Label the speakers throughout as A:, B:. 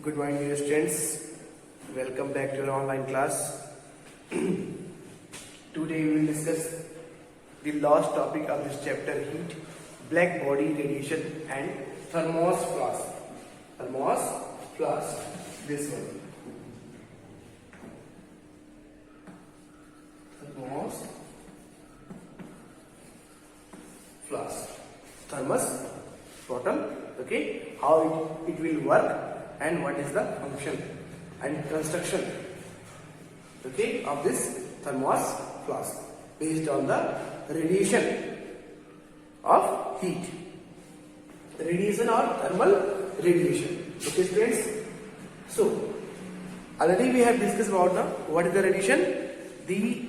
A: Good morning, dear students. Welcome back to our online class. Today we will discuss the last topic of this chapter: heat, black body radiation, and thermos flask. Thermos flask. This one. Thermos flask. Thermos bottle. Okay. How it will work and what is the function and construction, okay, of this thermos flask based on the radiation of heat, radiation or thermal radiation. Okay, students. So already we have discussed about now what is the radiation, the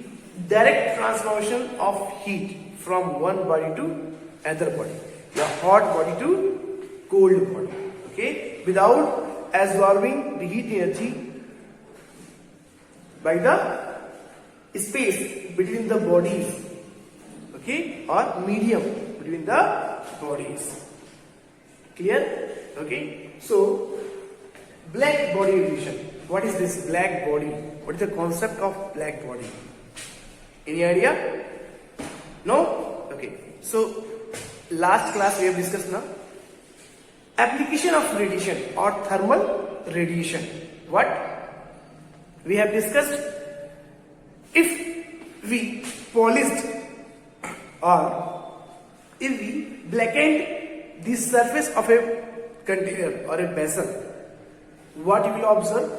A: direct transformation of heat from one body to another body, the hot body to cold body, okay, without absorbing the heat energy by the space between the bodies, okay, or medium between the bodies. Clear? Okay. So black body radiation. What is this black body? What is the concept of black body? Any idea? No? Okay. So last class we have discussed now application of radiation or thermal radiation. What we have discussed, if we polished or if we blackened the surface of a container or a vessel, what you will observe?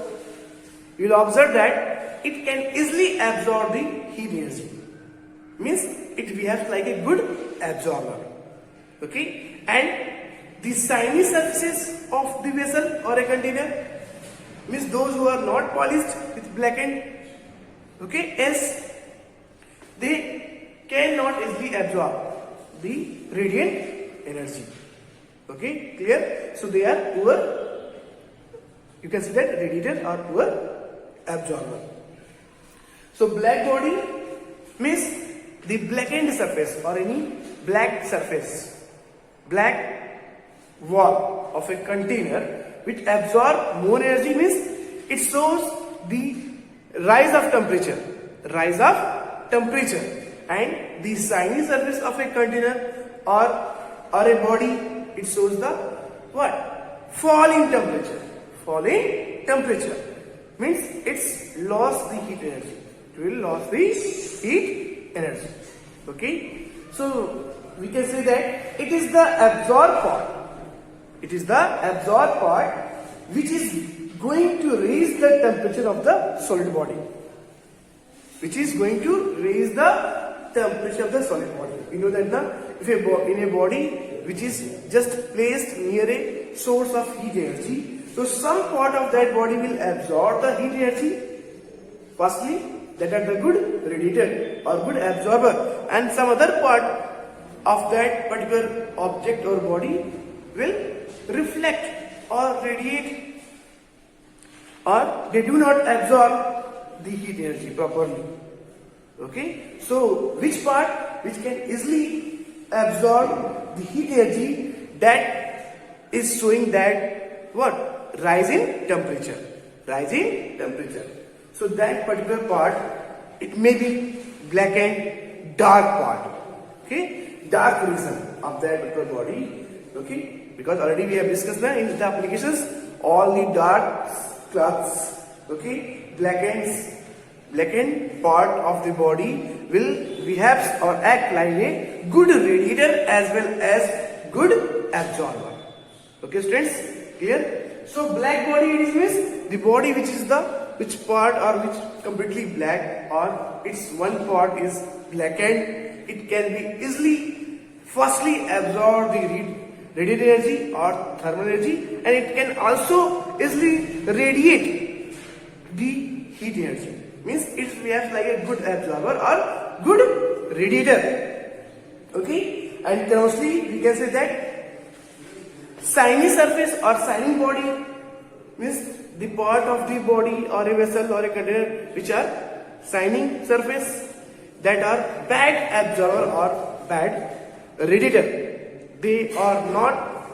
A: You will observe that it can easily absorb the heat energy. Means it behaves like a good absorber. Okay, and the shiny surfaces of the vessel or a container, means those who are not polished with blackened, okay, as they cannot easily absorb the radiant energy. Okay, clear? So they are poor, you can see that radiator or poor absorber. So black body means the blackened surface or any black surface, black wall of a container which absorb more energy, means it shows the rise of temperature, and the shiny surface of a container or a body, it shows the what? Falling temperature means it's lost the heat energy. It will lose the heat energy. Okay, so we can say that it is the absorbed part. It is the absorbed part which is going to raise the temperature of the solid body. Which is going to raise the temperature of the solid body. You know that now, if in a body which is just placed near a source of heat energy, so some part of that body will absorb the heat energy. Firstly, that are the good radiator or good absorber, and some other part of that particular object or body will reflect or radiate, or they do not absorb the heat energy properly. Okay, so which part which can easily absorb the heat energy, that is showing that what? Rise in temperature. So that particular part, it may be black and dark part. Okay, dark region of that particular body. Okay, because already we have discussed that in the applications, all the dark cloths, okay, blackened part of the body will behave or act like a good radiator as well as good absorber. Okay, students, clear? So black body, it means the body which part or which completely black or its one part is blackened. It can be easily firstly absorb the radiant energy or thermal energy, and it can also easily radiate the heat energy. Means it behaves like a good absorber or good radiator. Okay, and conversely we can say that shiny surface or shining body means the part of the body or a vessel or a container which are shining surface, that are bad absorber or bad radiator. They are not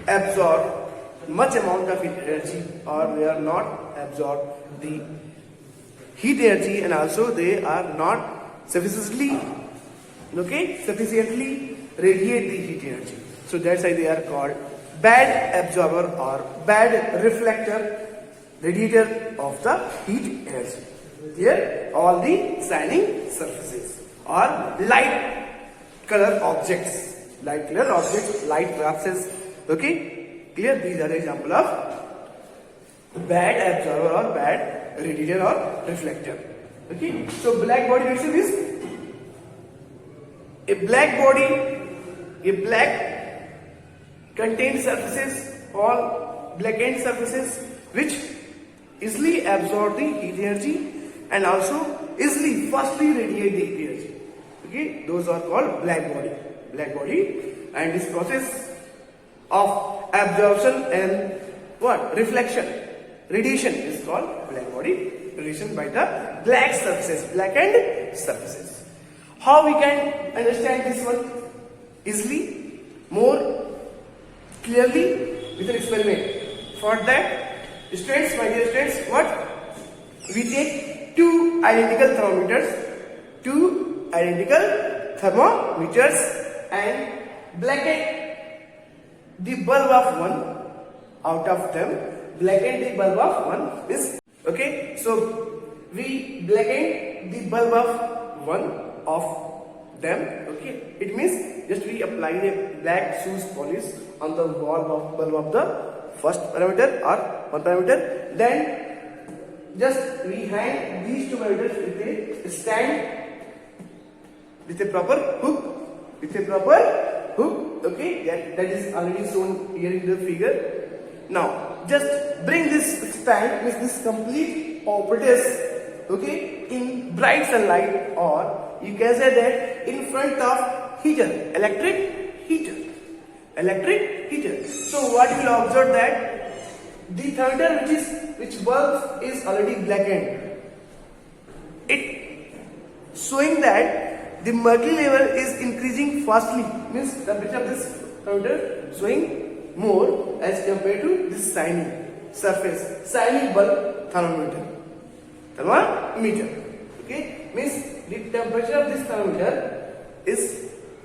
A: absorb much amount of heat energy, or they are not absorb the heat energy, and also they are not sufficiently radiate the heat energy. So that's why they are called bad absorber or bad reflector, radiator of the heat energy. Here all the shining surfaces or light color objects, light glasses. Okay, clear? These are the example of bad absorber or bad radiator or reflector. Okay, so black body reaction is a black contained surfaces, all blackened surfaces which easily absorb the heat energy and also easily fastly radiate the heat energy. Okay, those are called black body, and this process of absorption and reflection, radiation is called black body radiation by the blackened surfaces. How we can understand this one easily, more clearly with an experiment? For that, students, my dear students, what? We take two identical thermometers and blacken the bulb of one out of them. Blacken the bulb of one is okay. So we blacken the bulb of one of them. Okay, it means just we apply a black shoes polish on the bulb of the first parameter or one parameter. Then just we hang these two parameters with a stand with a proper hook. Okay, that is already shown here in the figure. Now just bring this stand with this complete apparatus, okay, in bright sunlight, or you can say that in front of heater, electric heater. So what you will observe that the thermometer which bulb is already blackened, it showing that the mercury level is increasing fastly, means temperature of this thermometer showing more as compared to this shiny bulb thermometer. Okay, means the temperature of this thermometer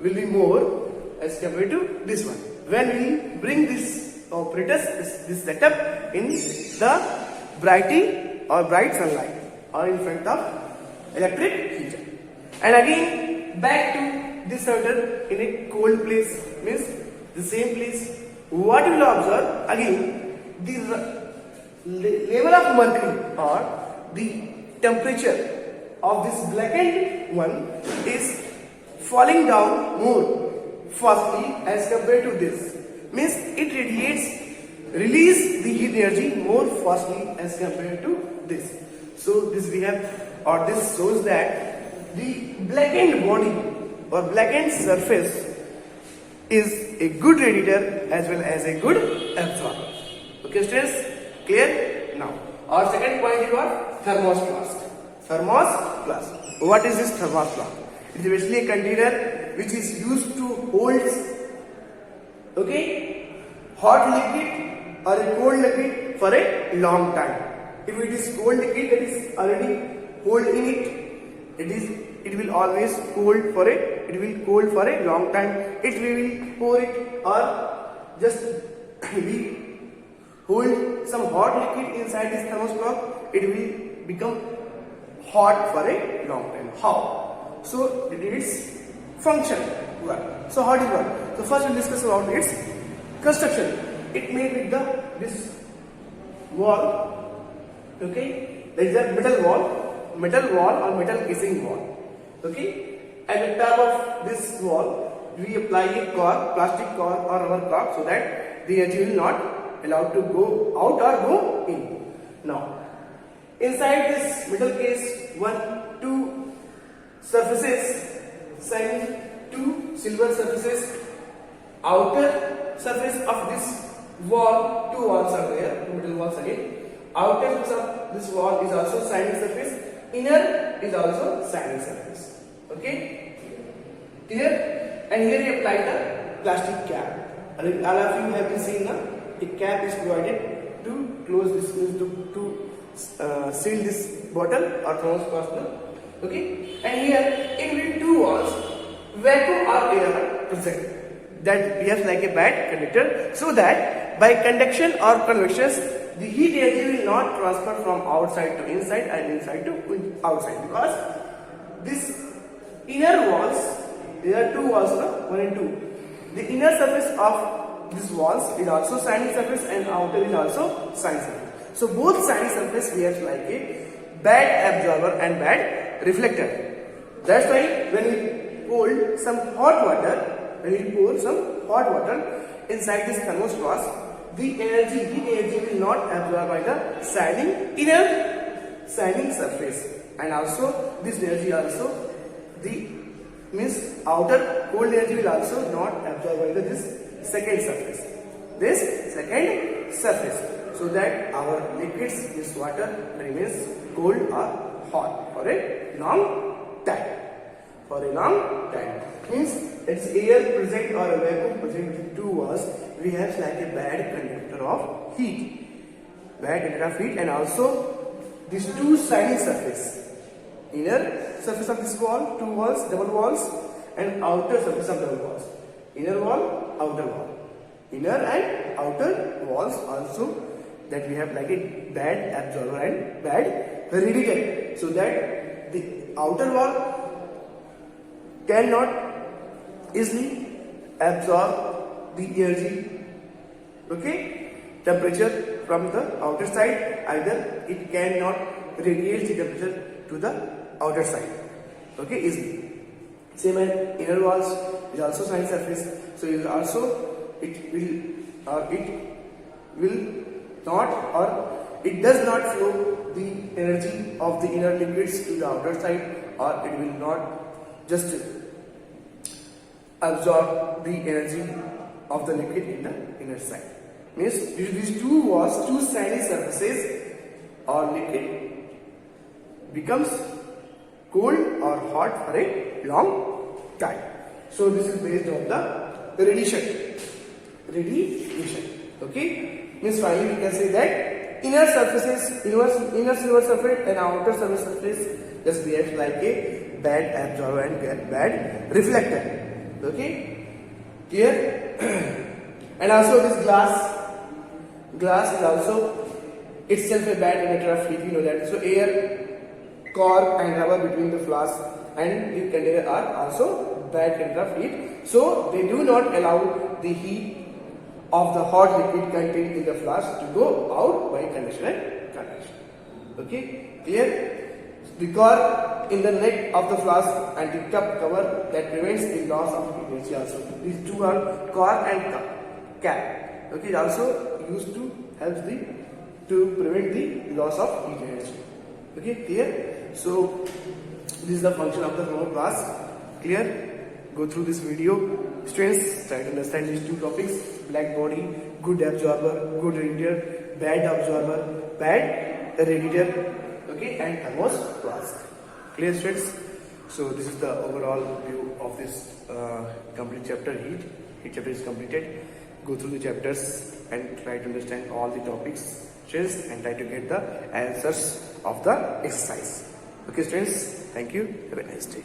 A: will be more as compared to this one. When we bring this apparatus, this setup in the bright sunlight or in front of electric heater, and again back to this thermometer in a cold place, means the same place. What you will observe again, the level of mercury or the temperature of this blackened one is falling down more fastly as compared to this, means it release the heat energy more fastly as compared to this. So this we have, or this shows that the blackened body or blackened surface is a good radiator as well as a good absorber. Okay students, clear? Now our second point is what? Thermos flask. What is this thermos flask? It is basically a container which is used to hold hot liquid or a cold liquid for a long time. If it is cold liquid that is already hold in it will always cold for a long time. It will pour it, or just we hold some hot liquid inside this thermos flask, it will become hot for a long time. How? So it is function. So how does it work? So first we'll discuss about its construction. It made with this wall, okay? There is a metal wall or metal casing wall. Okay, at the top of this wall, we apply a cork, plastic cork or rubber cork, so that the energy will not allowed to go out or go in. Now, inside this metal case, two surfaces, two silver surfaces, outer surface of this wall, two walls are there, two metal walls again. Outer surface of this wall is also shining surface, inner is also shining surface. Okay, clear? And here we apply the plastic cap. All of you have been seen now. a cap is provided to close this, to seal this bottle or thermos flask. Okay, and here in between two walls, vacuum or air are present that behaves like a bad conductor, so that by conduction or convections, the heat energy will not transfer from outside to inside and inside to outside, because this inner walls, there are two walls, one and two. The inner surface of these walls is also shining surface and outer is also shining surface. So both shining surface behaves like a bad absorber and bad reflector. That's why when we pour some hot water, inside this thermos flask, the energy, heat energy will not absorb by the shining surface, and also this energy also, the means outer cold energy will also not absorb by this second surface, so that our liquids, this water, remains cold or hot for a long time. Means it's air present or a vacuum present with two walls, we have like a bad conductor of heat, and also these two shining surface, inner surface of this wall, two walls, double walls, and outer surface of double walls, inner wall, outer wall, inner and outer walls also, that we have like a bad absorber and bad radiator, so that the outer wall cannot easily absorb the energy, temperature from the outer side, either it cannot radiate the temperature to the outer side, easily. Same as inner walls is also shining surface, so it does not flow the energy of the inner liquids to the outer side, or it will not just absorb the energy of the liquid in the inner side. Means these two walls, two shiny surfaces or liquid becomes cold or hot for a long time. So this is based on the radiation. Means finally we can say that inner silver surface and outer silver surface just behaves like a bad absorber and bad reflector. Here and also this glass is also itself a bad emitter of heat, that. So air, cork and rubber between the flask and the container are also bad emitter of heat, so they do not allow the heat of the hot liquid contained in the flask to go out by conduction and convection. Clear? The cork in the neck of the flask and the cup cover that prevents the loss of heat energy also. These two are cork and cap. It also used to help to prevent the loss of heat energy. Clear? So this is the function of the thermal flask. Clear? Go through this video. Students, try to understand these two topics: black body, good absorber, good radiator, bad absorber, bad radiator, and thermos flask. Clear, students? So this is the overall view of this complete chapter. Heat chapter is completed. Go through the chapters and try to understand all the topics, students, and try to get the answers of the exercise. Students, thank you. Have a nice day.